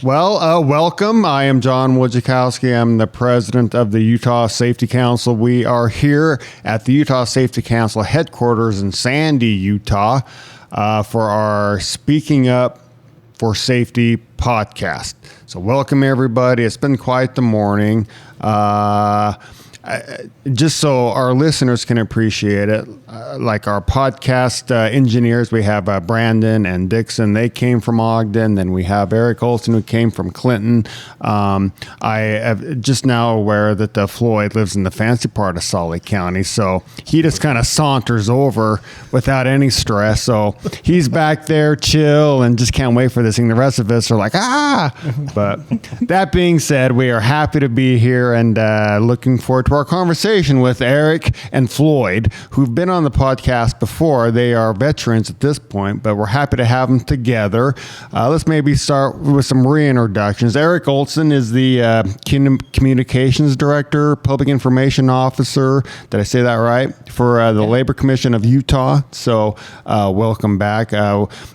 Welcome. I am John Wojciechowski. I'm the president of the Utah Safety Council. We are here at the Utah Safety Council headquarters in Sandy, Utah, for our Speaking Up for Safety podcast. So welcome, everybody. It's been quite the morning. Just so our listeners can appreciate it, like our podcast engineers, we have Brandon and Dixon. They came from Ogden. Then we have Eric Olsen, who came from Clinton. I am just now aware that Floyd lives in the fancy part of Salt Lake County, so he just kind of saunters over without any stress. So he's back there, chill, and just can't wait for this thing. The rest of us are like, But that being said, we are happy to be here and looking forward to our conversation with Eric and Floyd, who've been on the podcast before. They are veterans at this point, but we're happy to have them together. Let's maybe start with some reintroductions. Eric Olsen is the Communications Director, Public Information Officer. Did I say that right? For the Labor Commission of Utah. So welcome back.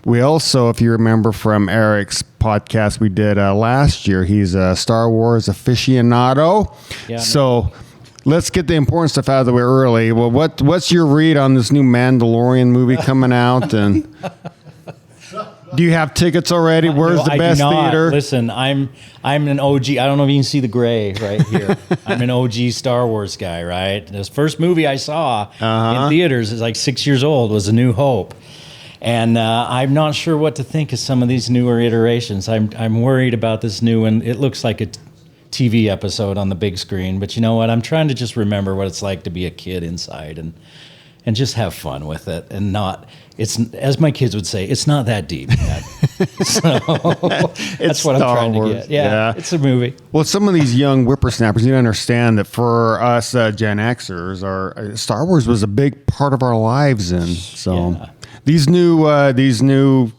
We also, if you remember from Eric's podcast we did last year, he's a Star Wars aficionado. Yeah, so let's get the important stuff out of the way early. Well, what's your read on this new Mandalorian movie coming out? And do you have tickets already? Where's the best theater? Listen, I'm an OG. I don't know if you can see the gray right here. I'm an OG Star Wars guy, right? This first movie I saw in theaters is like 6 years old, was A New Hope. And I'm not sure what to think of some of these newer iterations. I'm worried about this new one. It looks like a TV episode on the big screen, but you know what? I'm trying to just remember what it's like to be a kid inside and just have fun with it, and not. It's, as my kids would say, it's not that deep, Dad. So that's what I'm trying to get. Yeah, it's a movie. Well, some of these young whippersnappers, you understand that for us Gen Xers, Star Wars was a big part of our lives, and so these new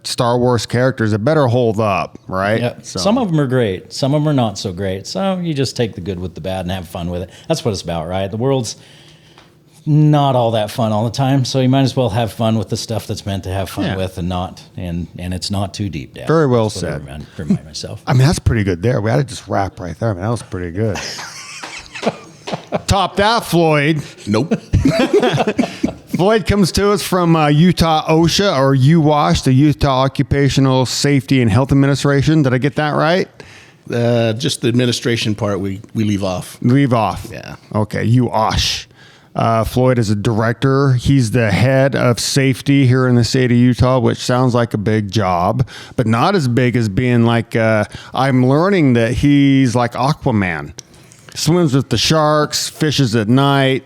Star Wars characters, it better hold up, right? Yep. So. Some of them are great. Some of them are not so great. So you just take the good with the bad and have fun with it. That's what it's about, right? The world's not all that fun all the time, so you might as well have fun with the stuff that's meant to have fun with, and not, and it's not too deep, Dad. Very well said. Remind myself. I mean, that's pretty good there. We had to just wrap right there. I mean, that was pretty good. Top that, Floyd. Nope. Floyd comes to us from Utah OSHA, or UOSH, the Utah Occupational Safety and Health Administration. Did I get that right? Just the administration part we leave off. Leave off. Yeah. Okay, UOSH. Floyd is a director. He's the head of safety here in the state of Utah, which sounds like a big job, but not as big as being like, I'm learning that he's like Aquaman. Swims with the sharks, fishes at night,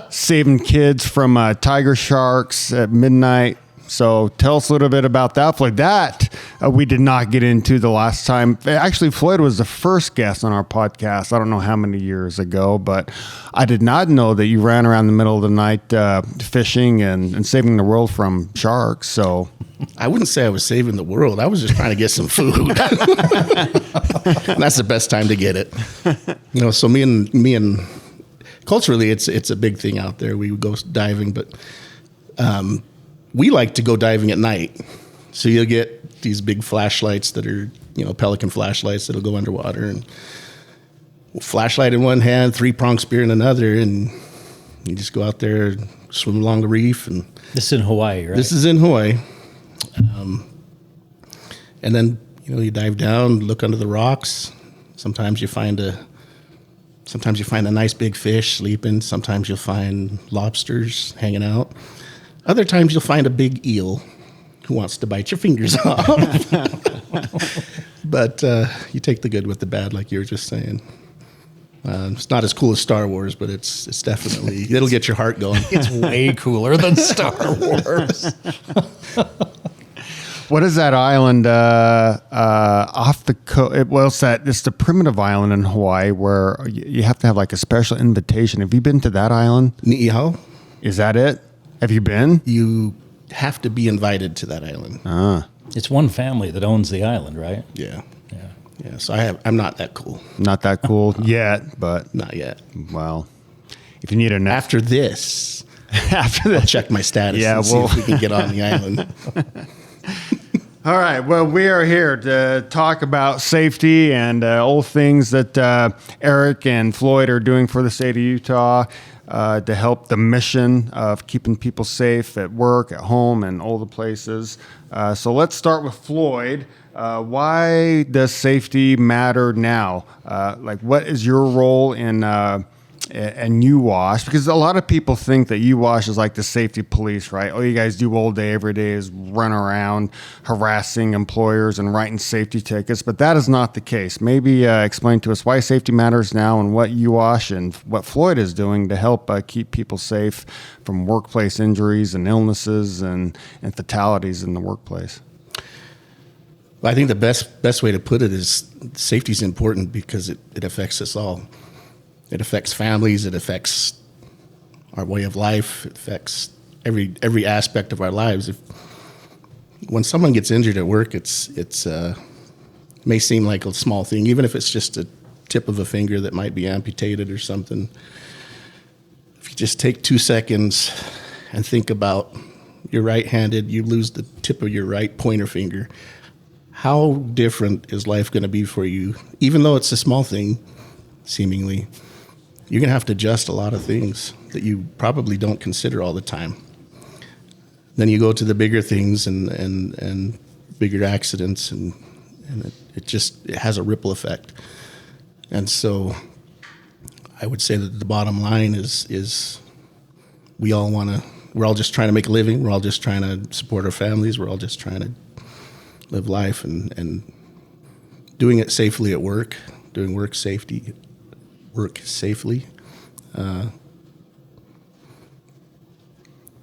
saving kids from tiger sharks at midnight. So tell us a little bit about that, Floyd. That we did not get into the last time. Actually, Floyd was the first guest on our podcast. I don't know how many years ago, but I did not know that you ran around the middle of the night fishing and saving the world from sharks. So I wouldn't say I was saving the world. I was just trying to get some food. And that's the best time to get it. You know, so me and culturally, it's a big thing out there. We would go diving, but we like to go diving at night. So you'll get these big flashlights that are, Pelican flashlights that'll go underwater, and flashlight in one hand, 3-prong spear in another, and you just go out there, swim along the reef. And this is in Hawaii, right? This is in Hawaii. And then, you dive down, look under the rocks. Sometimes you find a nice big fish sleeping. Sometimes you'll find lobsters hanging out. Other times you'll find a big eel who wants to bite your fingers off. But you take the good with the bad, like you were just saying. It's not as cool as Star Wars, but it's definitely, it'll get your heart going. It's way cooler than Star Wars. What is that island off the coast? Well, it's the primitive island in Hawaii where you have to have like a special invitation. Have you been to that island? Ni'ihau. Is that it? Have you been? You have to be invited to that island. It's one family that owns the island, right? Yeah. So I'm not that cool. Not that cool yet, but not yet. Well, if you need a after this, I'll check my status. Yeah, and see if we can get on the island. All right. Well, we are here to talk about safety and all things that Eric and Floyd are doing for the state of Utah to help the mission of keeping people safe at work, at home, and all the places. So let's start with Floyd. Why does safety matter now? What is your role in UOSH? Because a lot of people think that UOSH is like the safety police, right? All you guys do all day, every day is run around harassing employers and writing safety tickets, but that is not the case. Maybe explain to us why safety matters now and what UOSH and what Floyd is doing to help keep people safe from workplace injuries and illnesses and fatalities in the workplace. Well, I think the best way to put it is safety is important because it affects us all. It affects families. It affects our way of life. It affects every aspect of our lives. When someone gets injured at work, it may seem like a small thing, even if it's just a tip of a finger that might be amputated or something. If you just take 2 seconds and think about you're right-handed, you lose the tip of your right pointer finger. How different is life going to be for you? Even though it's a small thing, seemingly, you're going to have to adjust a lot of things that you probably don't consider all the time. Then you go to the bigger things and bigger accidents, and it has a ripple effect. And so I would say that the bottom line is we're all just trying to make a living. We're all just trying to support our families. We're all just trying to live life and doing it safely at work, doing work safely,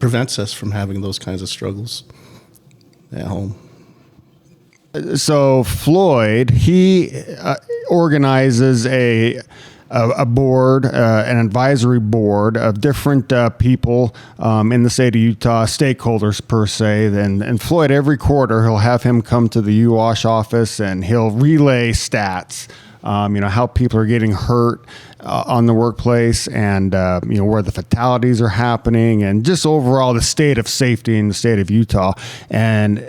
prevents us from having those kinds of struggles at home. So Floyd, he organizes a board, an advisory board of different people in the state of Utah, stakeholders per se. And Floyd, every quarter, he'll have him come to the UOSH office and he'll relay stats. How people are getting hurt on the workplace and, where the fatalities are happening and just overall the state of safety in the state of Utah. And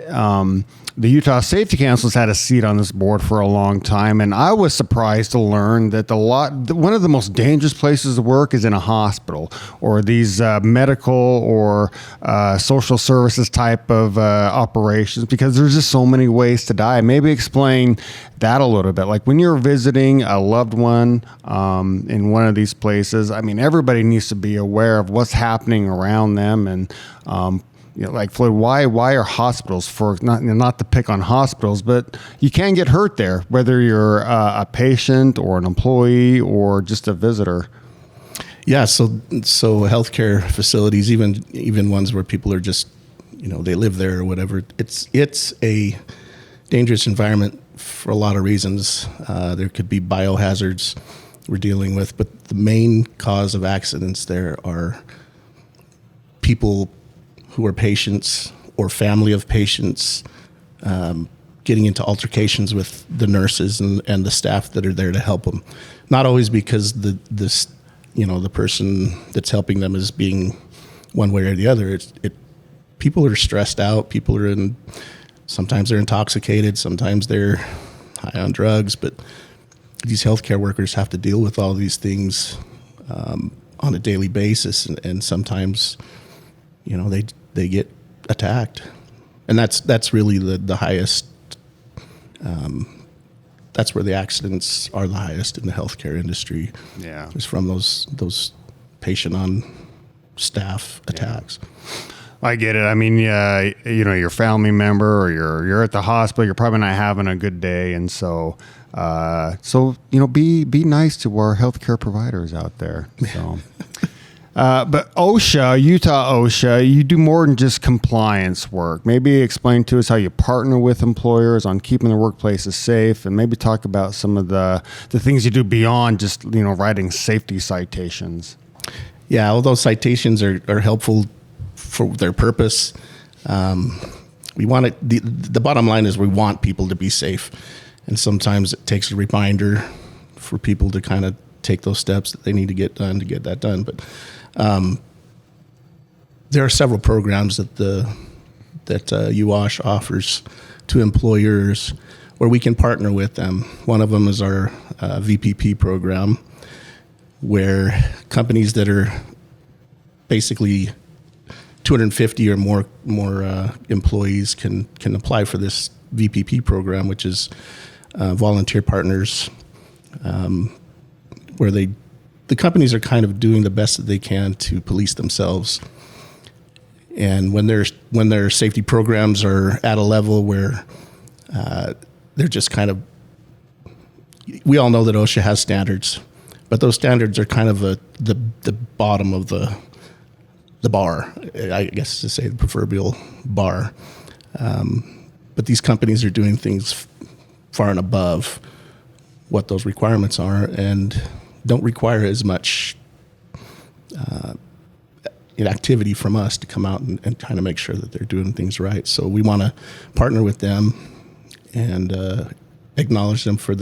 the Utah Safety Council's had a seat on this board for a long time, and I was surprised to learn that one of the most dangerous places to work is in a hospital or these medical or social services type of operations, because there's just so many ways to die. Maybe explain that a little bit. Like when you're visiting a loved one in one of these places, I mean, everybody needs to be aware of what's happening around them and like Floyd, why are hospitals, for not to pick on hospitals, but you can get hurt there, whether you're a patient or an employee or just a visitor. Yeah, so healthcare facilities, even ones where people are just, they live there or whatever, it's a dangerous environment for a lot of reasons. There could be biohazards we're dealing with, but the main cause of accidents there are people who are patients or family of patients getting into altercations with the nurses and the staff that are there to help them. Not always because the person that's helping them is being one way or the other. People are stressed out. People are sometimes they're intoxicated. Sometimes they're high on drugs. But these healthcare workers have to deal with all these things on a daily basis, and sometimes, they get attacked, and that's really the highest. That's where the accidents are the highest in the healthcare industry. Yeah, is from those patient on staff attacks. I get it. I mean, your family member or you're at the hospital, you're probably not having a good day, and so be nice to our healthcare providers out there. So. But OSHA, Utah OSHA, you do more than just compliance work. Maybe explain to us how you partner with employers on keeping the workplaces safe, and maybe talk about some of the things you do beyond just, writing safety citations. Yeah, all those citations are helpful for their purpose. We want it. The bottom line is we want people to be safe, and sometimes it takes a reminder for people to kind of take those steps that they need to get done to get that done. But there are several programs that UOSH offers to employers where we can partner with them. One of them is our VPP program, where companies that are basically 250 or more employees can apply for this VPP program, which is volunteer partners, where the companies are kind of doing the best that they can to police themselves. And when their safety programs are at a level where they're just kind of, we all know that OSHA has standards, but those standards are kind of the bottom of the bar, I guess to say the proverbial bar. But these companies are doing things far and above what those requirements are, and don't require as much activity from us to come out and kind of make sure that they're doing things right. So we want to partner with them and acknowledge them for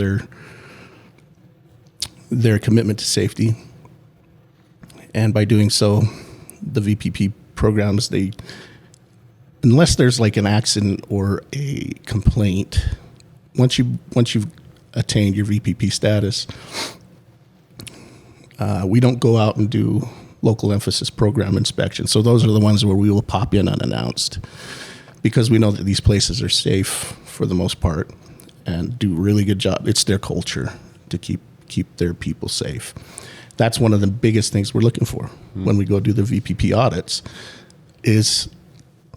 their commitment to safety. And by doing so, the VPP programs, unless there's like an accident or a complaint, once you've attained your VPP status, we don't go out and do local emphasis program inspections. So those are the ones where we will pop in unannounced, because we know that these places are safe for the most part and do a really good job. It's their culture to keep their people safe. That's one of the biggest things we're looking for when we go do the VPP audits is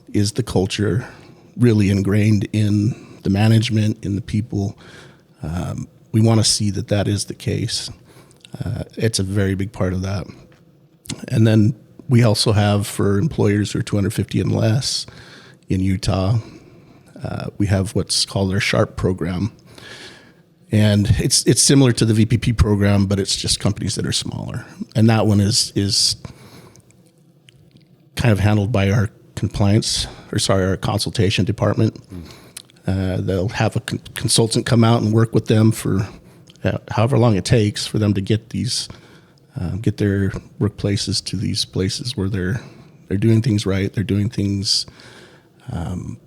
the culture really ingrained in the management, in the people. We want to see that is the case. It's a very big part of that. And then we also have, for employers who are 250 and less in Utah, we have what's called our SHARP program. And it's similar to the VPP program, but it's just companies that are smaller. And that one is kind of handled by our our consultation department. They'll have a consultant come out and work with them for however long it takes for them to get their workplaces to these places where they're doing things right. They're doing things. The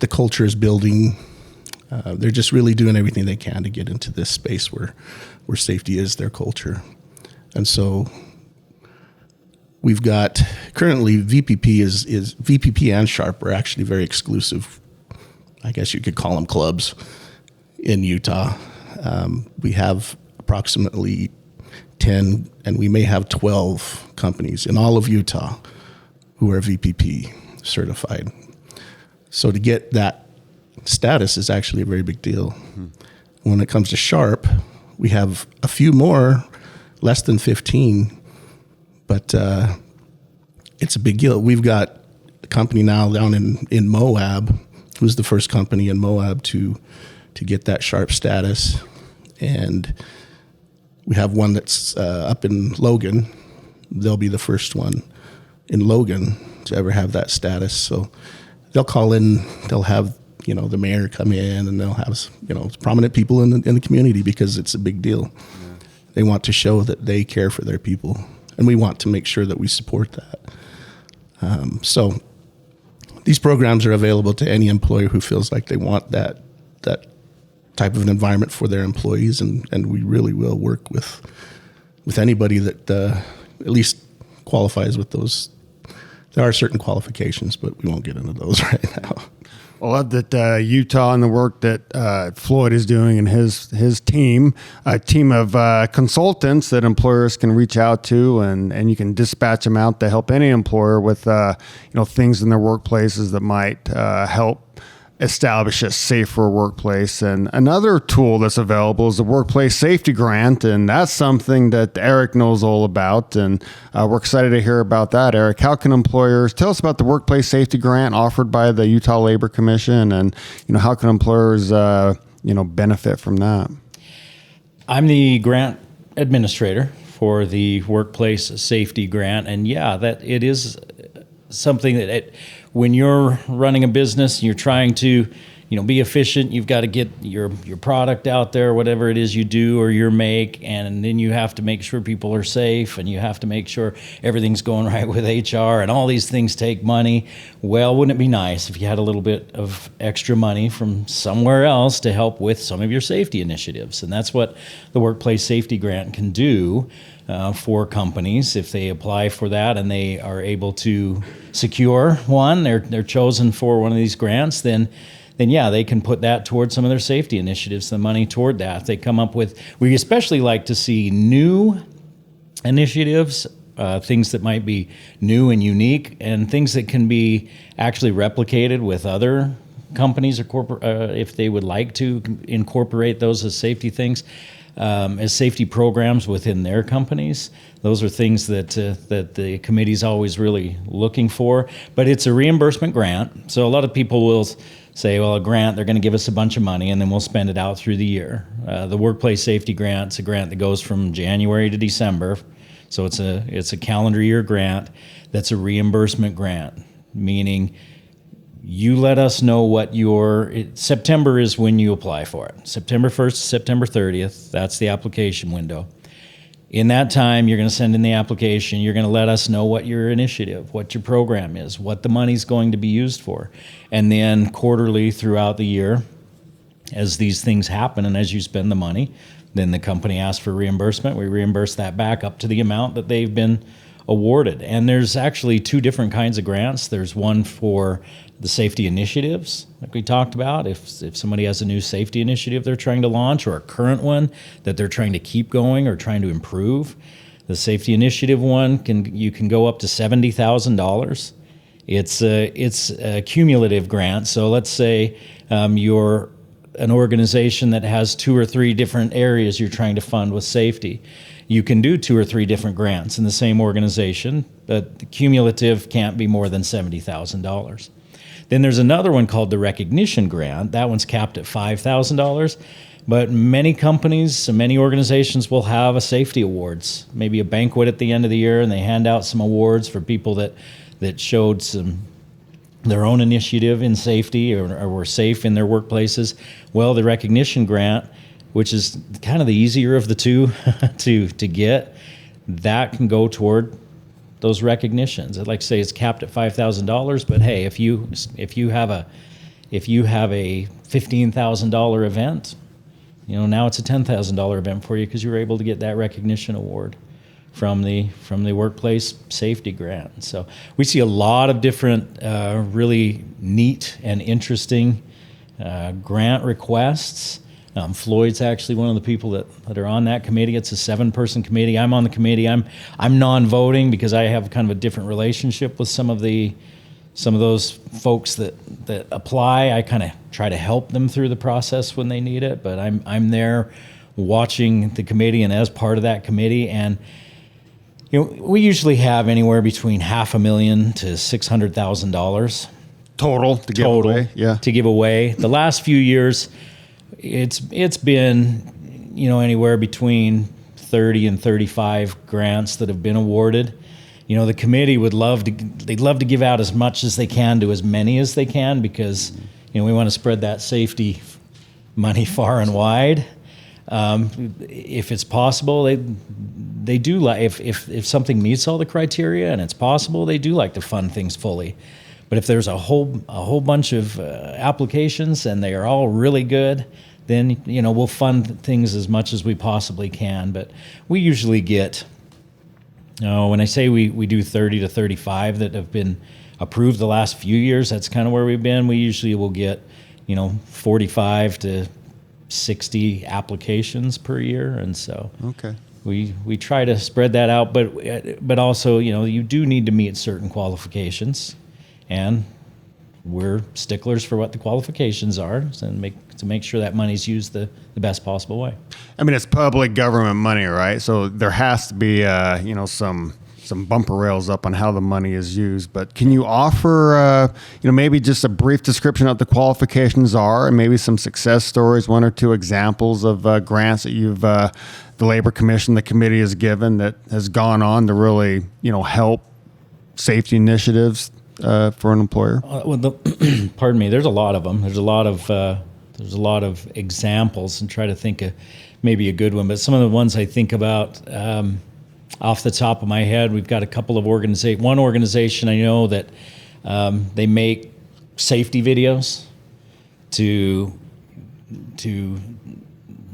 culture is building. They're just really doing everything they can to get into this space where safety is their culture. And so we've got currently VPP is VPP and SHARP are actually very exclusive. I guess you could call them clubs in Utah. We have approximately 10, and we may have 12 companies in all of Utah who are VPP certified. So to get that status is actually a very big deal. Mm-hmm. When it comes to SHARP, we have a few more, less than 15, but it's a big deal. We've got a company now down in Moab, who's the first company in Moab to get that SHARP status. And we have one that's up in Logan. They'll be the first one in Logan to ever have that status. So they'll call in, they'll have the mayor come in, and they'll have prominent people in the community, because it's a big deal. Yeah. They want to show that they care for their people, and we want to make sure that we support that. So these programs are available to any employer who feels like they want that type of an environment for their employees, and we really will work with anybody that at least qualifies with those. There are certain qualifications, but we won't get into those right now. I love that Utah and the work that Floyd is doing and his team, a team of consultants that employers can reach out to, and you can dispatch them out to help any employer with things in their workplaces that might help establish a safer workplace. And another tool that's available is the Workplace Safety Grant, and that's something that Eric knows all about, and we're excited to hear about that. Eric, how can employers tell us about the Workplace Safety Grant offered by the Utah Labor Commission, and how can employers benefit from that? I'm the grant administrator for the Workplace Safety Grant, and that it is something that when you're running a business and you're trying to be efficient. You've got to get your product out there, whatever it is you do or you make, and then you have to make sure people are safe, and you have to make sure everything's going right with HR, and all these things take money. Well, wouldn't it be nice if you had a little bit of extra money from somewhere else to help with some of your safety initiatives? And that's what the Workplace Safety Grant can do for companies. If they apply for that and they are able to secure one, they're chosen for one of these grants, then yeah, they can put that towards some of their safety initiatives, the money toward that. They come up with, we especially like to see new initiatives, things that might be new and unique, and things that can be actually replicated with other companies or if they would like to incorporate those as safety things, as safety programs within their companies. Those are things that the committee's always really looking for. But it's a reimbursement grant, so a lot of people will say, well, a grant, they're going to give us a bunch of money and then we'll spend it out through the year. The Workplace Safety Grant's a grant that goes from January to December, so it's a calendar year grant that's a reimbursement grant, meaning you let us know what September is when you apply for it. September 1st to September 30th, that's the application window. In that time, you're going to send in the application. You're going to let us know what your initiative, what your program is, what the money's going to be used for. And then quarterly throughout the year, as these things happen and as you spend the money, then the company asks for reimbursement. We reimburse that back up to the amount that they've been awarded. And there's actually two different kinds of grants. There's one for the safety initiatives, like we talked about. If somebody has a new safety initiative they're trying to launch, or a current one that they're trying to keep going or trying to improve, the safety initiative one you can go up to $70,000. It's a cumulative grant. So let's say you're an organization that has 2 or 3 different areas you're trying to fund with safety. You can do 2 or 3 different grants in the same organization, but the cumulative can't be more than $70,000. Then there's another one called the recognition grant. That one's capped at $5,000. But many companies, many organizations will have a safety awards, maybe a banquet at the end of the year, and they hand out some awards for people that showed their own initiative in safety or were safe in their workplaces. Well, the recognition grant, which is kind of the easier of the two to get, that can go toward those recognitions. I'd like to say it's capped at $5,000, but hey, if you have a $15,000 event, now it's a $10,000 event for you because you were able to get that recognition award from the Workplace Safety Grant. So we see a lot of different really neat and interesting grant requests. Floyd's actually one of the people that are on that committee. It's a 7-person committee. I'm on the committee. I'm non-voting because I have kind of a different relationship with some of those folks that apply. I kind of try to help them through the process when they need it, but I'm there watching the committee and as part of that committee. And we usually have anywhere between $500,000 to $600,000 total to give away. Yeah, to give away. The last few years, it's been anywhere between 30 and 35 grants that have been awarded. The committee they'd love to give out as much as they can to as many as they can because we want to spread that safety money far and wide. If it's possible, they do like if something meets all the criteria and it's possible, they do like to fund things fully. But if there's a whole bunch of applications and they are all really good, then we'll fund things as much as we possibly can. But we usually get, when I say we do 30 to 35 that have been approved the last few years, that's kind of where we've been. We usually will get 45 to 60 applications per year, and so okay. We try to spread that out, but also you do need to meet certain qualifications, and we're sticklers for what the qualifications are, and to make sure that money's used the best possible way. I mean, it's public government money, right? So there has to be some bumper rails up on how the money is used. But can you offer maybe just a brief description of what the qualifications are, and maybe some success stories, 1 or 2 examples of grants that you've the Labor Commission, the committee has given that has gone on to really help safety initiatives? for an employer? Pardon me. There's a lot of them. There's a lot of examples, and try to think of maybe a good one. But some of the ones I think about off the top of my head, we've got a couple of organizations. One organization I know that they make safety videos to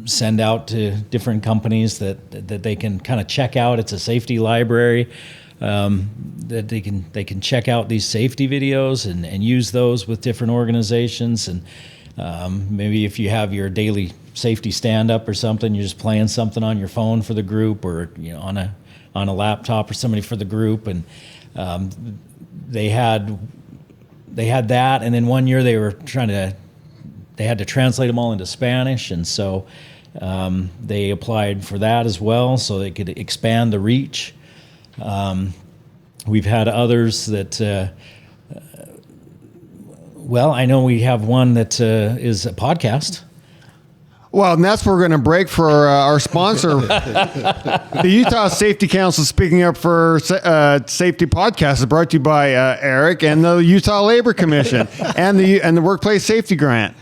send out to different companies that they can kind of check out. It's a safety library that they can check out these safety videos and use those with different organizations. And maybe if you have your daily safety stand-up or something, you're just playing something on your phone for the group, or on a laptop or somebody for the group. And they had that, and then one year they had to translate them all into Spanish, and so they applied for that as well, so they could expand the reach. We've had others that, I know we have one that is a podcast. Well, and that's where we're going to break for our sponsor. The Utah Safety Council Speaking Up for Safety podcast is brought to you by Eric and the Utah Labor Commission and the Workplace Safety Grant.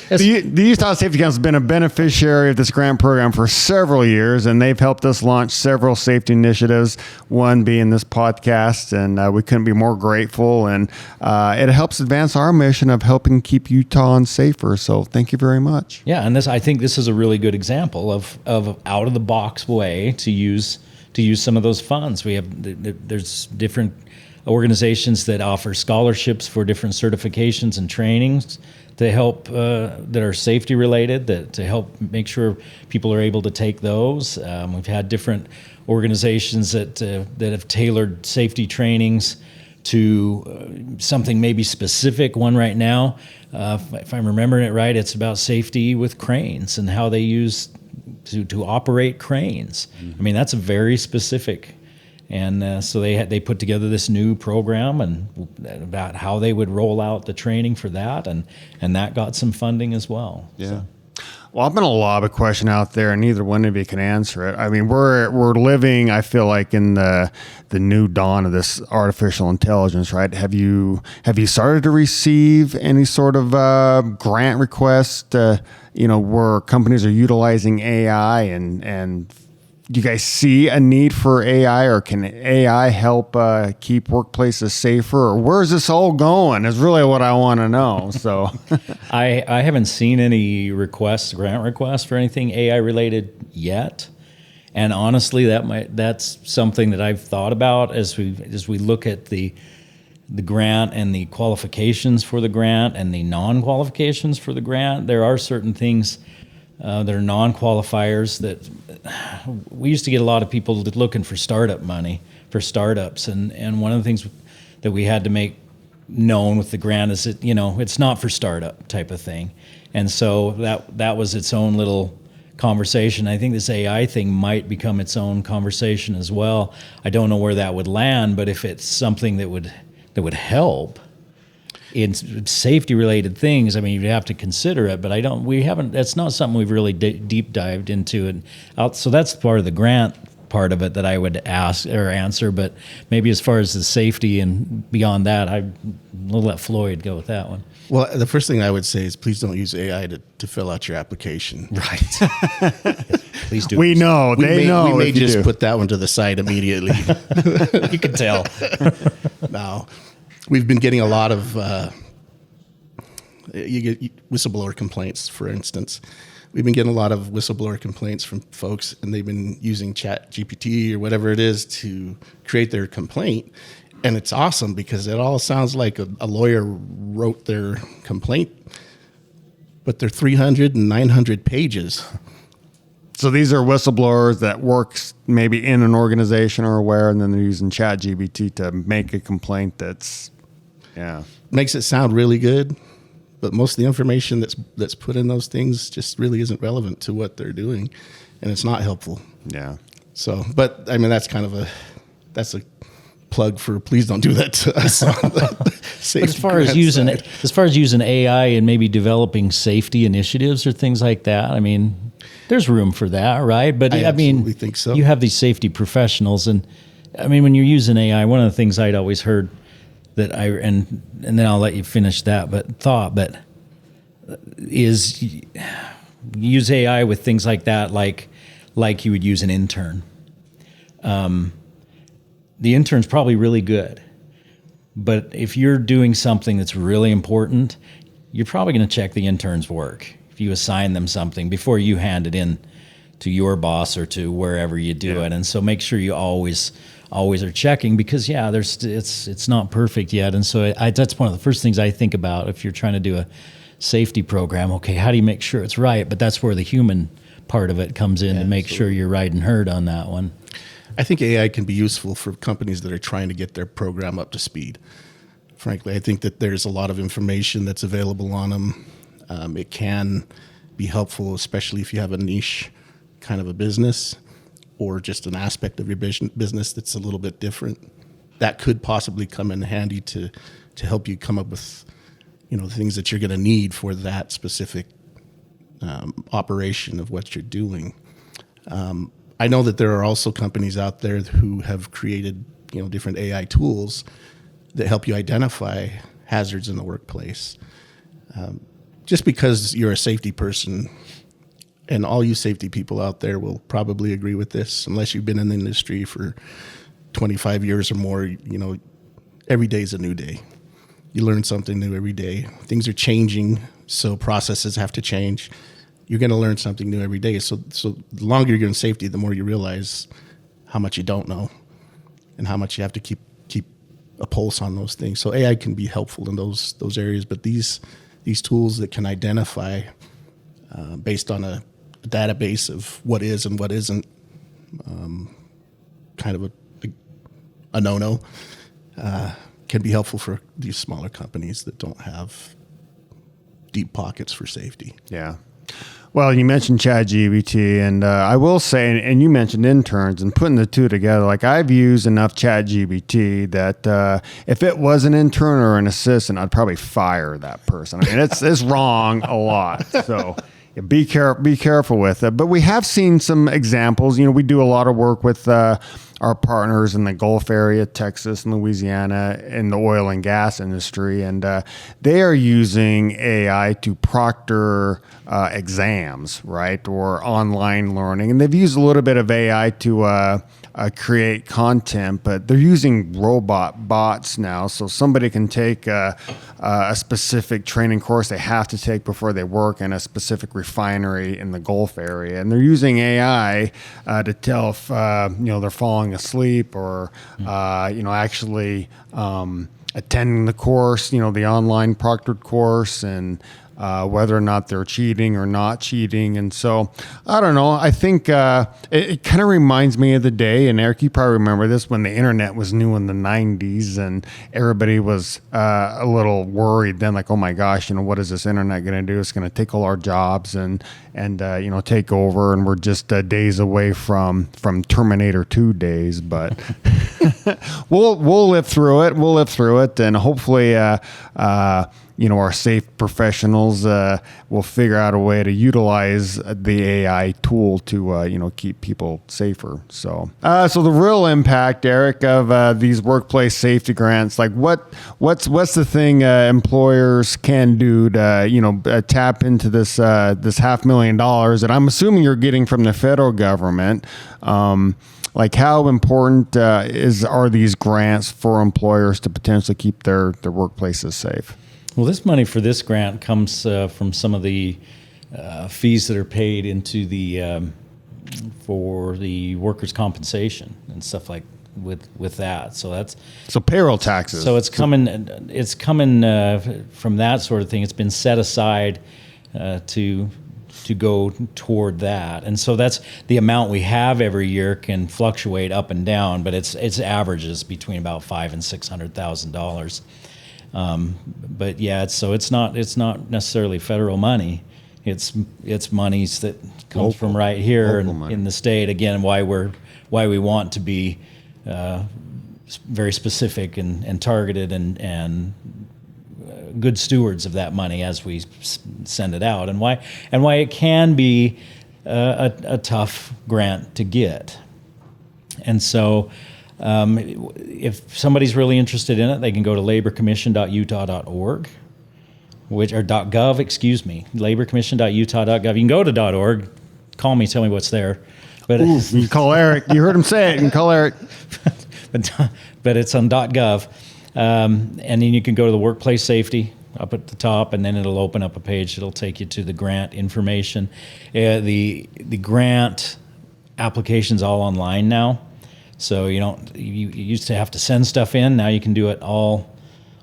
The Utah Safety Council has been a beneficiary of this grant program for several years, and they've helped us launch several safety initiatives, one being this podcast, and we couldn't be more grateful. And it helps advance our mission of helping keep Utahns safer. So thank you very much. Yeah, and I think this is a really good example of out of the box way to use some of those funds. There's different organizations that offer scholarships for different certifications and trainings to help that are safety related, to help make sure people are able to take those. We've had different organizations that have tailored safety trainings to something maybe specific. One right now, if I'm remembering it right, it's about safety with cranes and how they use to operate cranes. I mean, that's a very specific. And so they put together this new program and about how they would roll out the training for that, and that got some funding as well. Yeah. So. Well, I've been a lob a question out there, and neither one of you can answer it. I mean, we're living, I feel like, in the new dawn of this artificial intelligence, right? Have you started to receive any sort of grant request? Where companies are utilizing AI and do you guys see a need for AI, or can AI help keep workplaces safer, or where is this all going is really what I want to know. So I haven't seen any grant requests for anything AI related yet. And honestly, that's something that I've thought about as we look at the grant and the qualifications for the grant and the non-qualifications for the grant. There are certain things that are non-qualifiers that we used to get a lot of people looking for startup money for startups. And one of the things that we had to make known with the grant is that, it's not for startup type of thing. And so that was its own little conversation. I think this AI thing might become its own conversation as well. I don't know where that would land, but if it's something that would help in safety related things, I mean, you'd have to consider it, but that's not something we've really deep dived into. And so that's part of the grant part of it that I would ask or answer, but maybe as far as the safety and beyond that, we'll let Floyd go with that one. Well, the first thing I would say is please don't use AI to fill out your application. Right. Please do. We know. They know. We may just put that one to the side immediately. You can tell. No. We've been getting a lot of you get whistleblower complaints, for instance. We've been getting a lot of whistleblower complaints from folks, and they've been using ChatGPT or whatever it is to create their complaint. And it's awesome because it all sounds like a lawyer wrote their complaint, but they're 300 and 900 pages. So these are whistleblowers that work maybe in an organization or where, and then they're using ChatGPT to make a complaint that's, makes it sound really good, but most of the information that's put in those things just really isn't relevant to what they're doing, and it's not helpful. Yeah. So, but I mean, that's a plug for please don't do that to us. But as far as using AI and maybe developing safety initiatives or things like that, I mean, there's room for that, right? But I mean, think so. You have these safety professionals, and I mean, when you're using AI, one of the things I'd always heard and then I'll let you finish that, but is use AI with things like that, like you would use an intern. The intern's probably really good, but if you're doing something that's really important, you're probably going to check the intern's work. If you assign them something before you hand it in to your boss or to wherever you do it. And so make sure you always are checking, because it's not perfect yet. And so that's one of the first things I think about if you're trying to do a safety program. Okay, how do you make sure it's right? But that's where the human part of it comes in to make sure you're right and heard on that one. I think AI can be useful for companies that are trying to get their program up to speed. Frankly, I think that there's a lot of information that's available on them. It can be helpful, especially if you have a niche kind of a business or just an aspect of your business that's a little bit different. That could possibly come in handy to help you come up with, the things that you're going to need for that specific operation of what you're doing. I know that there are also companies out there who have created, different AI tools that help you identify hazards in the workplace. Just because you're a safety person, and all you safety people out there will probably agree with this, unless you've been in the industry for 25 years or more, every day is a new day. You learn something new every day. Things are changing, so processes have to change. You're going to learn something new every day. So the longer you're in safety, the more you realize how much you don't know and how much you have to keep a pulse on those things. So AI can be helpful in those areas, but these tools that can identify based on a database of what is and what isn't, kind of a no-no, can be helpful for these smaller companies that don't have deep pockets for safety. Yeah. Well, you mentioned ChatGPT, and I will say, and you mentioned interns, and putting the two together, like I've used enough ChatGPT that if it was an intern or an assistant, I'd probably fire that person. I mean, it's wrong a lot. So be careful with it. But we have seen some examples. We do a lot of work with our partners in the Gulf area, Texas and Louisiana, in the oil and gas industry, and they are using AI to proctor exams, right, or online learning. And they've used a little bit of AI to create content, but they're using robot bots now. So somebody can take a specific training course they have to take before they work in a specific refinery in the Gulf area, and they're using AI to tell if they're falling asleep or actually attending the course, the online proctored course, and whether or not they're cheating or not cheating. And so, I don't know. I think it kind of reminds me of the day, and Eric, you probably remember this, when the internet was new in the 90s and everybody was a little worried then, like, oh my gosh, what is this internet going to do? It's going to take all our jobs and take over, and we're just days away from Terminator 2 days. But we'll live through it. We'll live through it, and hopefully our safe professionals will figure out a way to utilize the AI tool to keep people safer. So the real impact, Eric, of these workplace safety grants, like what's the thing employers can do to tap into this $500,000 that I'm assuming you're getting from the federal government. Like, how important are these grants for employers to potentially keep their workplaces safe? Well, this money for this grant comes from some of the fees that are paid into for the workers' compensation and stuff like with that. So payroll taxes. So it's coming from that sort of thing. It's been set aside to go toward that, and so that's the amount we have every year. Can fluctuate up and down, but it's averages between about $500,000 and $600,000. But yeah, it's not necessarily federal money. It's monies that comes from right here in the state. Again, why we want to be very specific and targeted and good stewards of that money as we send it out, and why it can be a tough grant to get. And so If somebody's really interested in it, they can go to laborcommission.utah.org, or .gov, excuse me, laborcommission.utah.gov. You can go to .org, call me, tell me what's there. But Ooh, you can call Eric. You heard him say it. You can call Eric. but it's on .gov. And then you can go to the workplace safety up at the top, and then it'll open up a page. It'll take you to the grant information. The grant application's all online now. So you used to have to send stuff in. Now you can do it all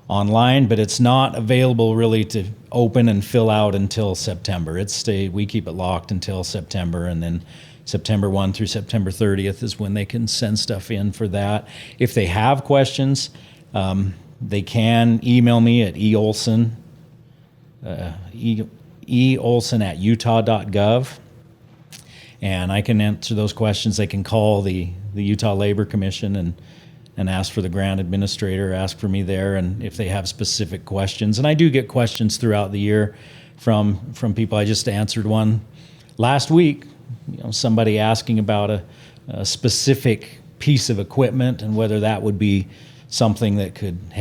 online, but it's not available really to open and fill out until September. We keep it locked until September, and then September 1 through September 30th is when they can send stuff in for that. If they have questions, they can email me at eolsen, eolsen@utah.gov, and I can answer those questions. They can call the Utah Labor Commission and ask for the grant administrator, ask for me there, and if they have specific questions. And I do get questions throughout the year from people. I just answered one last week, somebody asking about a specific piece of equipment and whether that would be something that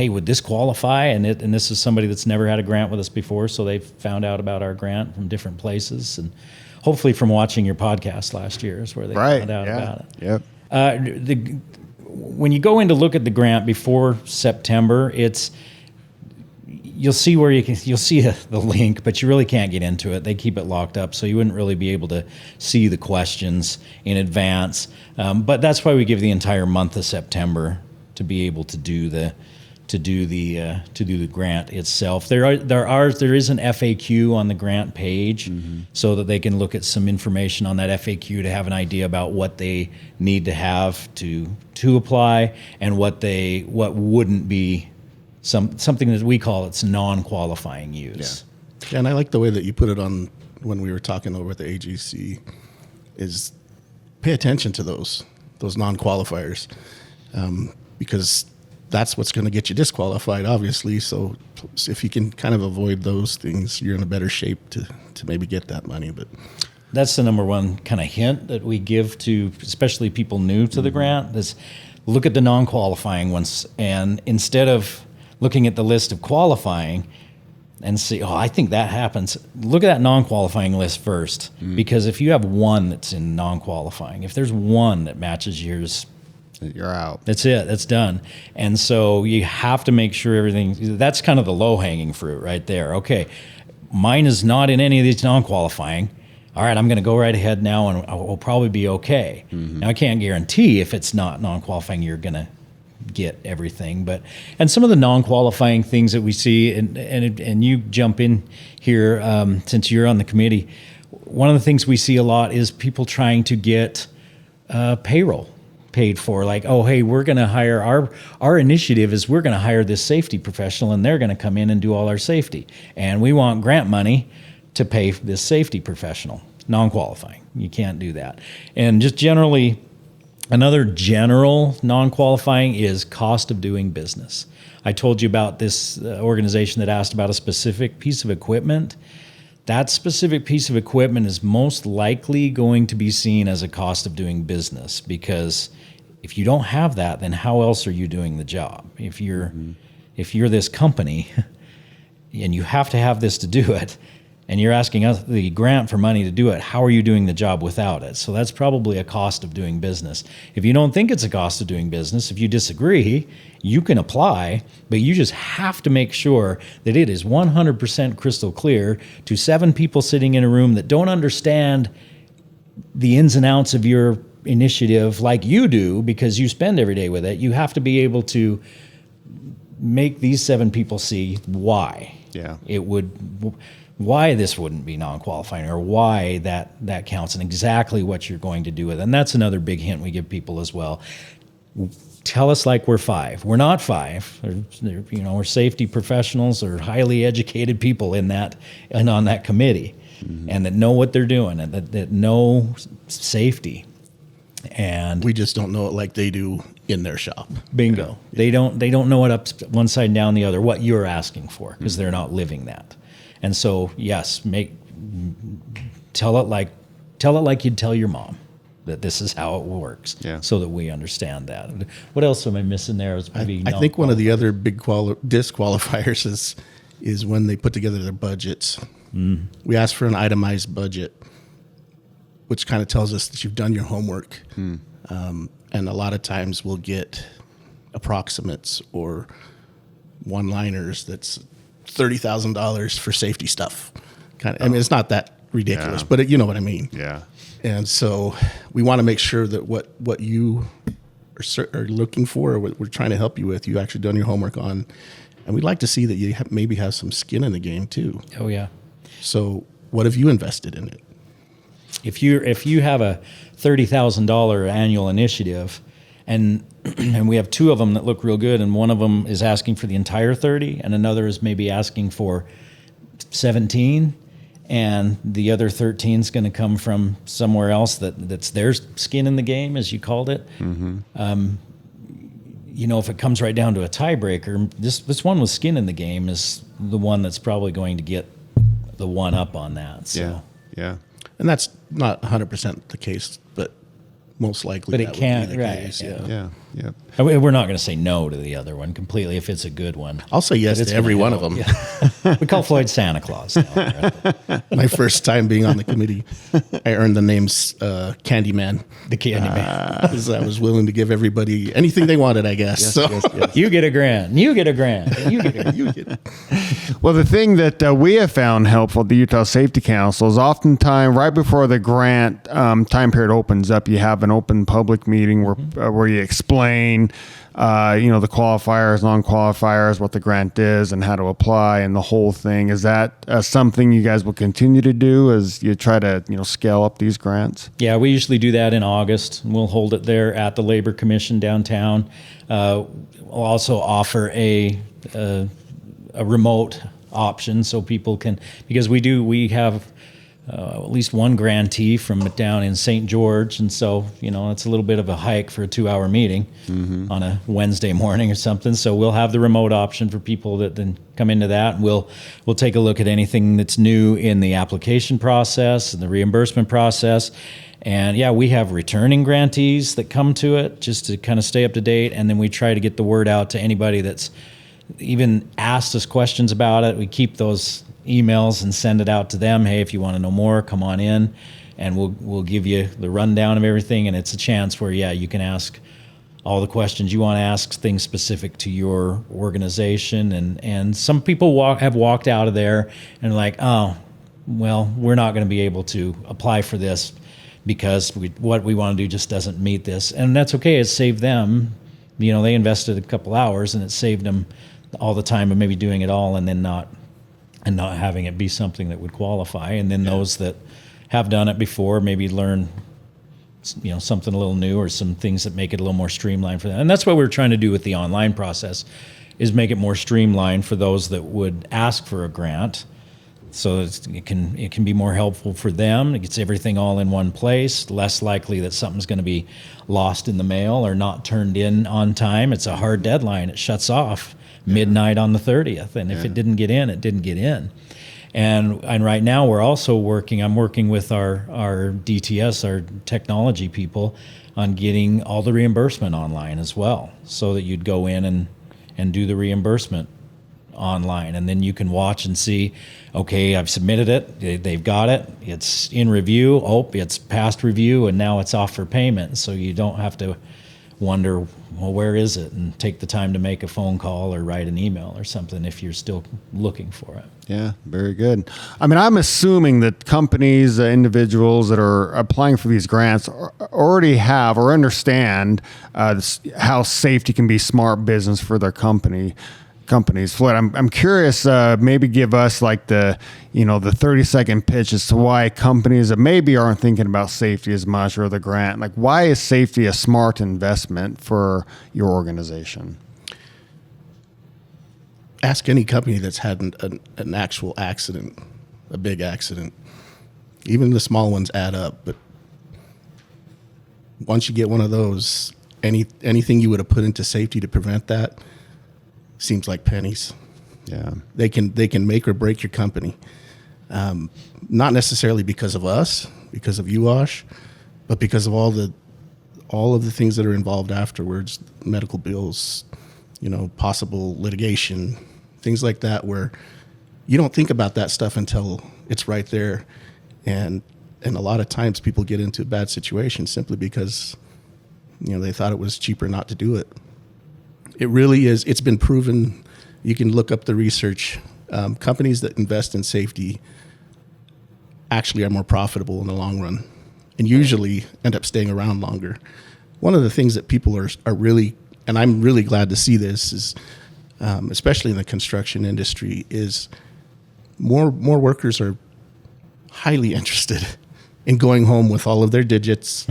would this qualify? And this is somebody that's never had a grant with us before, so they've found out about our grant from different places, and hopefully from watching your podcast last year is where they found out about it. Yep. When you go in to look at the grant before September, you'll see you'll see the link, but you really can't get into it. They keep it locked up, so you wouldn't really be able to see the questions in advance. But that's why we give the entire month of September to be able to do the grant itself. There is an FAQ on the grant page, so that they can look at some information on that FAQ to have an idea about what they need to have to apply, and what wouldn't be something that we call it's non-qualifying use. Yeah, and I like the way that you put it on when we were talking over at the AGC, is pay attention to those non-qualifiers, because that's what's going to get you disqualified, obviously. So if you can kind of avoid those things, you're in a better shape to maybe get that money. But that's the number one kind of hint that we give to especially people new to the grant, is look at the non-qualifying ones, and instead of looking at the list of qualifying and see, I think that happens, look at that non-qualifying list first. Because if you have one that's in non-qualifying, if there's one that matches yours, you're out. That's it. That's done. And so you have to make sure everything, that's kind of the low-hanging fruit right there. Okay, mine is not in any of these non-qualifying. All right, I'm going to go right ahead now, and I'll probably be okay. Now, I can't guarantee if it's not non-qualifying you're going to get everything. And some of the non-qualifying things that we see, and you jump in here since you're on the committee, one of the things we see a lot is people trying to get payroll paid for, like, we're going to hire, our initiative is we're going to hire this safety professional, and they're going to come in and do all our safety, and we want grant money to pay this safety professional. Non-qualifying, you can't do that. And just generally, another general non-qualifying is cost of doing business. I told you about this organization that asked about a specific piece of equipment. That specific piece of equipment is most likely going to be seen as a cost of doing business, because if you don't have that, then how else are you doing the job? If you're this company and you have to have this to do it, and you're asking us the grant for money to do it, how are you doing the job without it? So that's probably a cost of doing business. If you don't think it's a cost of doing business, if you disagree, you can apply, but you just have to make sure that it is 100% crystal clear to 7 people sitting in a room that don't understand the ins and outs of your initiative like you do, because you spend every day with it. You have to be able to make these 7 people see why why this wouldn't be non-qualifying, or why that counts, and exactly what you're going to do with it. And that's another big hint we give people as well. Tell us like we're 5. We're not 5. We're safety professionals or highly educated people in that and on that committee, and that know what they're doing, and that know safety. And we just don't know it like they do in their shop. Bingo. They don't know it up one side and down the other, what you're asking for, because they're not living that. And so, yes, tell it like you'd tell your mom. that this is how it works, Yeah. so that we understand that. What else am I missing there? I think one of the other big disqualifiers is when they put together their budgets. We ask for an itemized budget, which kind of tells us that you've done your homework. And a lot of times we'll get approximates or one-liners that's $30,000 for safety stuff. I mean, it's not that ridiculous, Yeah. but you know what I mean. Yeah. And so we want to make sure that what you are looking for, or what we're trying to help you with, you actually done your homework on. And we'd like to see that you maybe have some skin in the game too. Oh yeah. So what have you invested in it? If you have a $30,000 annual initiative, and we have two of them that look real good, and one of them is asking for the entire 30, and another is maybe asking for 17, and the other 13 is going to come from somewhere else that's their skin in the game, as you called it. If it comes right down to a tiebreaker, this one with skin in the game is the one that's probably going to get the one up on that. So. Yeah. Yeah. And that's not 100% the case, but most likely But it that would can, be the right, case. yeah. Yeah. Yeah. We're not going to say no to the other one completely if it's a good one. I'll say yes But it's to every gonna one of help. them. We call Floyd Santa Claus now. Right? My first time being on the committee, I earned the name Candyman. The candy man. Because I was willing to give everybody anything they wanted, I guess. You get a grand. You get a grand. You get a grand. You get it. Well, the thing that we have found helpful at the Utah Safety Council is oftentimes right before the grant time period opens up, you have an open public meeting where you explain, the qualifiers, non-qualifiers, what the grant is, and how to apply, and the whole thing. Is that something you guys will continue to do as you try to scale up these grants? Yeah, we usually do that in August. We'll hold it there at the Labor Commission downtown. We'll also offer a remote option so people can, because we have at least one grantee from down in St. George, and so it's a little bit of a hike for a 2-hour meeting on a Wednesday morning or something. So we'll have the remote option for people that then come into that, and we'll take a look at anything that's new in the application process and the reimbursement process. And yeah, we have returning grantees that come to it just to kind of stay up to date, and then we try to get the word out to anybody that's even asked us questions about it. We keep those emails and send it out to them. Hey, if you want to know more, come on in, and we'll give you the rundown of everything. And it's a chance where you can ask all the questions you want to ask, things specific to your organization. And some people have walked out of there and like, oh, well, we're not going to be able to apply for this because what we want to do just doesn't meet this. And that's okay. It saved them. They invested a couple hours, and it saved them all the time of maybe doing it all and then not having it be something that would qualify. And then those that have done it before maybe learn something a little new, or some things that make it a little more streamlined for them. And that's what we're trying to do with the online process, is make it more streamlined for those that would ask for a grant, so it can be more helpful for them. It gets everything all in one place, less likely that something's going to be lost in the mail or not turned in on time. It's a hard deadline. It shuts off midnight on the 30th, and if it didn't get in, it didn't get in. And right now I'm working with our DTS, our technology people, on getting all the reimbursement online as well, so that you'd go in and do the reimbursement online, and then you can watch and see, okay, I've submitted it, they've got it, it's in review, it's past review, and now it's off for payment. So you don't have to wonder, well, where is it, and take the time to make a phone call or write an email or something if you're still looking for it. Yeah, very good. I mean, I'm assuming that companies, individuals that are applying for these grants already have or understand how safety can be smart business for their companies. Floyd, I'm curious, maybe give us like the 30-second pitch as to why companies that maybe aren't thinking about safety as much, or the grant, like why is safety a smart investment for your organization? Ask any company that's had an actual accident, a big accident. Even the small ones add up, but once you get one of those, anything you would have put into safety to prevent that seems like pennies. Yeah, they can make or break your company. Not necessarily because of us, because of UOSH, But because of all of the things that are involved afterwards, medical bills, possible litigation, things like that, where you don't think about that stuff until it's right there. And a lot of times people get into bad situations simply because, they thought it was cheaper not to do it. It really is. It's been proven. You can look up the research. Companies that invest in safety actually are more profitable in the long run and usually end up staying around longer. One of the things that people are really, and I'm really glad to see this, is especially in the construction industry, is more workers are highly interested in going home with all of their digits,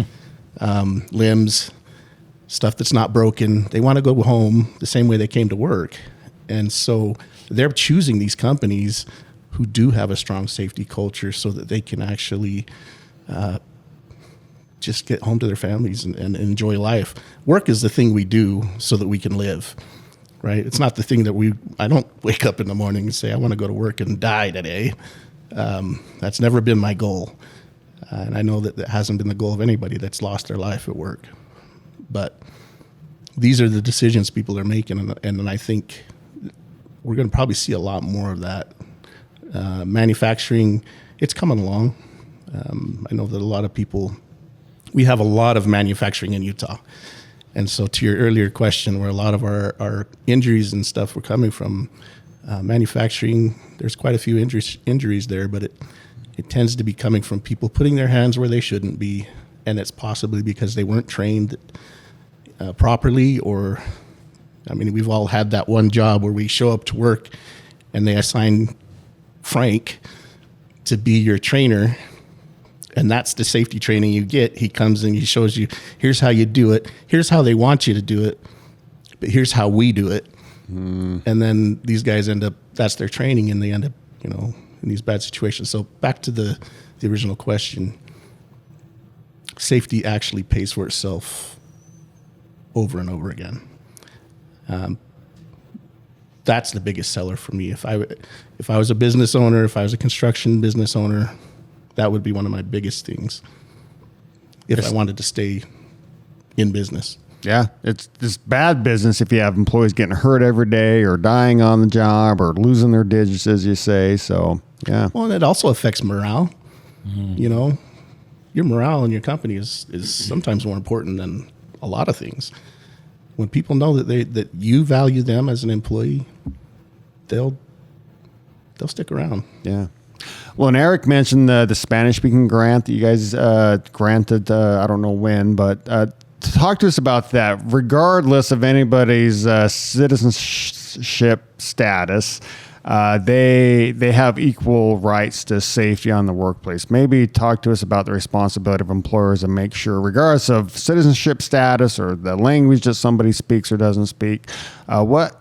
limbs, stuff that's not broken. They want to go home the same way they came to work. And so they're choosing these companies who do have a strong safety culture so that they can actually just get home to their families and enjoy life. Work is the thing we do so that we can live, right? It's not the thing that I don't wake up in the morning and say, I want to go to work and die today. That's never been my goal. And I know that hasn't been the goal of anybody that's lost their life at work. But these are the decisions people are making, and I think we're going to probably see a lot more of that. Manufacturing, it's coming along. I know that a lot of people, we have a lot of manufacturing in Utah. And so to your earlier question, where a lot of our injuries and stuff were coming from, manufacturing, there's quite a few injuries there, but it tends to be coming from people putting their hands where they shouldn't be, and it's possibly because they weren't trained properly, or, we've all had that one job where we show up to work and they assign Frank to be your trainer, and that's the safety training you get. He comes and he shows you, here's how you do it, here's how they want you to do it, but here's how we do it. And then these guys end up, that's their training, and they end up, in these bad situations. So back to the original question, safety actually pays for itself over and over again. That's the biggest seller for me. If I was a business owner, if I was a construction business owner, that would be one of my biggest things if I wanted to stay in business. Yeah, it's bad business if you have employees getting hurt every day or dying on the job or losing their digits, as you say. So, yeah. Well, and it also affects morale. Your morale in your company is sometimes more important than a lot of things. When people know that you value them as an employee, they'll stick around. Yeah. Well, and Eric mentioned the Spanish-speaking grant that you guys granted, I don't know when, but talk to us about that. Regardless of anybody's citizenship status, they have equal rights to safety on the workplace. Maybe talk to us about the responsibility of employers and make sure, regardless of citizenship status or the language that somebody speaks or doesn't speak, what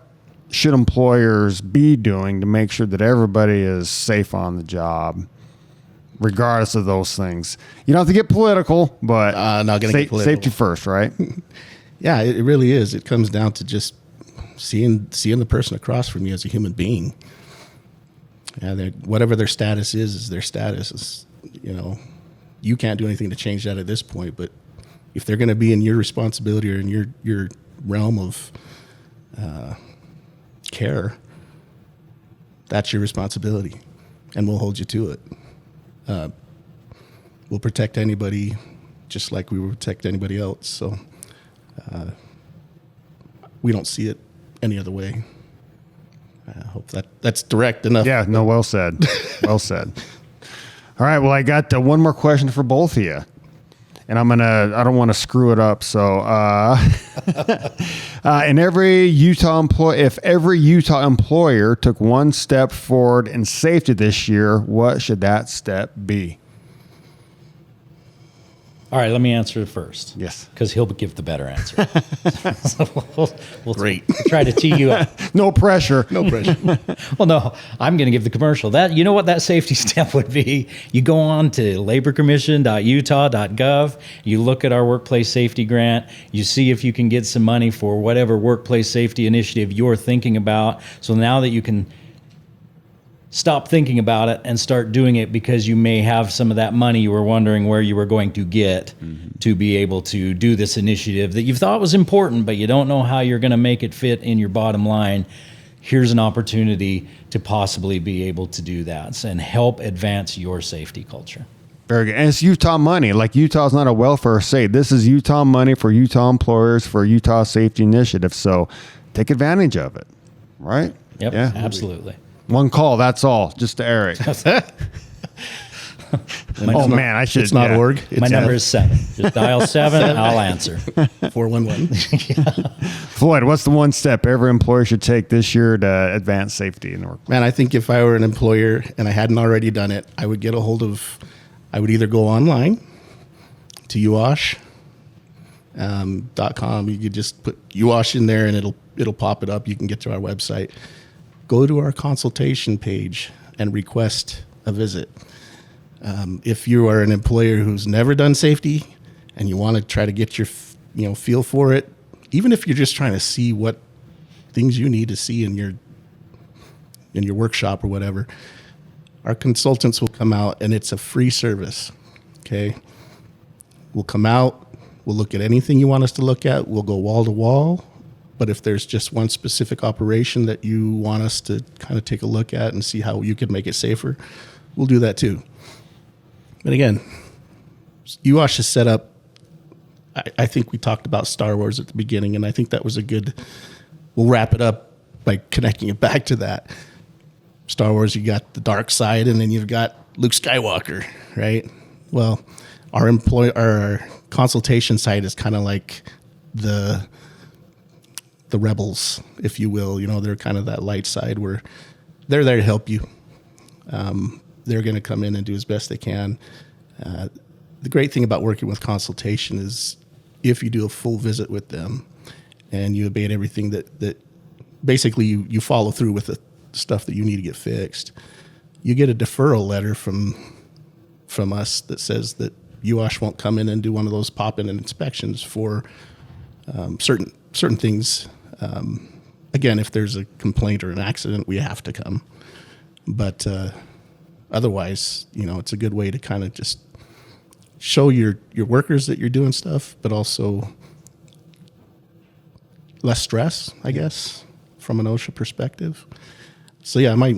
should employers be doing to make sure that everybody is safe on the job, regardless of those things? You don't have to get political, but not gonna get political. Safety first, right? Yeah, it really is. It comes down to just seeing the person across from you as a human being. Yeah, whatever their status is their status. You can't do anything to change that at this point. But if they're going to be in your responsibility or in your realm of care, that's your responsibility, and we'll hold you to it. We'll protect anybody just like we would protect anybody else. So we don't see it any other way. I hope that's direct enough. Yeah, no, well said. Well said. All right, well, I got one more question for both of you. And I don't want to screw it up. So, if every Utah employer took one step forward in safety this year, what should that step be? All right, let me answer it first. Yes. Because he'll give the better answer. So we'll Great. Try to tee you up. No pressure. No pressure. Well, no, I'm going to give the commercial. You know what that safety step would be? You go on to laborcommission.utah.gov. You look at our workplace safety grant. You see if you can get some money for whatever workplace safety initiative you're thinking about. So now that you can stop thinking about it and start doing it, because you may have some of that money you were wondering where you were going to get to be able to do this initiative that you thought was important, but you don't know how you're going to make it fit in your bottom line. Here's an opportunity to possibly be able to do that and help advance your safety culture. Very good. And it's Utah money. Like, Utah's not a welfare state. This is Utah money for Utah employers, for Utah Safety Initiative. So take advantage of it, right? Yep, yeah, absolutely. One call, that's all, just to Eric. Oh, man, I should. It's not org. My number is 7. Just dial 7, I'll answer. 411. Floyd, what's the one step every employer should take this year to advance safety in the workplace? Man, I think if I were an employer and I hadn't already done it, I would get a hold of, I would either go online to UOSH.com. You could just put UOSH in there and it'll pop it up. You can get to our website. Go to our consultation page and request a visit. If you are an employer who's never done safety and you want to try to get your feel for it, even if you're just trying to see what things you need to see in your workshop or whatever, our consultants will come out, and it's a free service. Okay, we'll come out, we'll look at anything you want us to look at, we'll go wall to wall. But if there's just one specific operation that you want us to kind of take a look at and see how you could make it safer, we'll do that too. But again, UOSH is set up. I think we talked about Star Wars at the beginning, and I think that was a good, we'll wrap it up by connecting it back to that. Star Wars, you got the dark side, and then you've got Luke Skywalker, right? Well, our consultation side is kind of like the rebels, if you will. They're kind of that light side where they're there to help you. They're going to come in and do as best they can. The great thing about working with consultation is if you do a full visit with them and you obey everything that basically you follow through with the stuff that you need to get fixed, you get a deferral letter from us that says that UOSH won't come in and do one of those pop-in inspections for certain things. Again, if there's a complaint or an accident, we have to come. But otherwise, it's a good way to kind of just show your workers that you're doing stuff, but also less stress, I guess, from an OSHA perspective. So yeah, my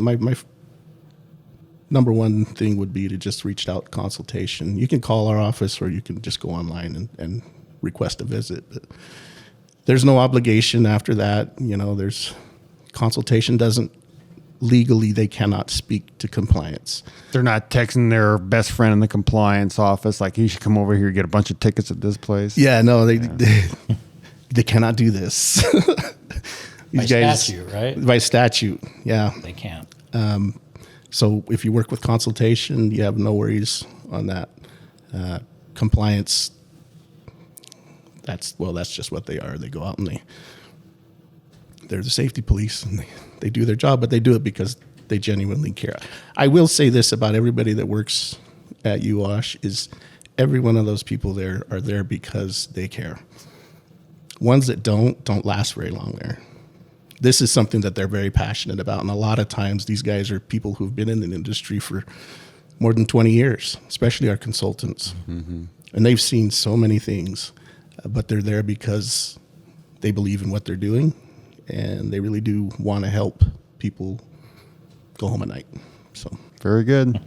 number one thing would be to just reach out consultation. You can call our office or you can just go online and request a visit. But there's no obligation after that. There's consultation doesn't legally, they cannot speak to compliance. They're not texting their best friend in the compliance office like, he should come over here and get a bunch of tickets at this place. Yeah, no, they cannot do this. By statute, right? By statute, yeah. They can't. So if you work with consultation, you have no worries on that. Compliance, that's just what they are. They go out and they're the safety police, and they do their job, but they do it because they genuinely care. I will say this about everybody that works at UOSH is every one of those people there are there because they care. Ones that don't last very long there. This is something that they're very passionate about, and a lot of times these guys are people who've been in the industry for more than 20 years, especially our consultants. Mm-hmm. And they've seen so many things, but they're there because they believe in what they're doing, and they really do want to help people go home at night. So very good.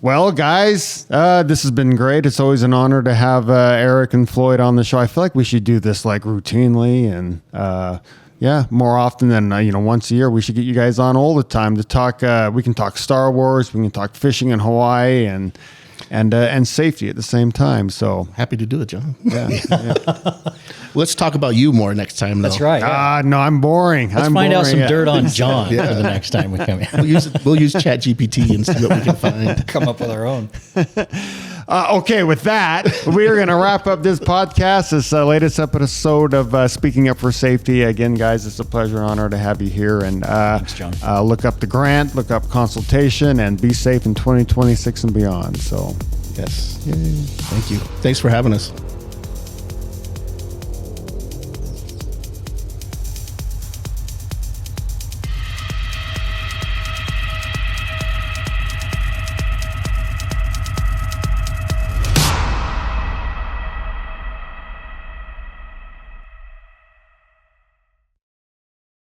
Well, guys, this has been great. It's always an honor to have Eric and Floyd on the show. I feel like we should do this like routinely and more often than once a year. We should get you guys on all the time to talk. We can talk Star Wars. We can talk fishing in Hawaii and safety at the same time. So happy to do it, John. Yeah. Let's talk about you more next time, though. That's right. Yeah. No, I'm boring. Let's find out some dirt on John for the next time we come in. We'll use ChatGPT and see what we can find. Come up with our own. Okay, with that, we are going to wrap up this podcast, this latest episode of Speaking Up for Safety. Again, guys, it's a pleasure and honor to have you here. And thanks, John. Look up the grant, look up consultation, and be safe in 2026 and beyond. So, yes. Yay. Thank you. Thanks for having us.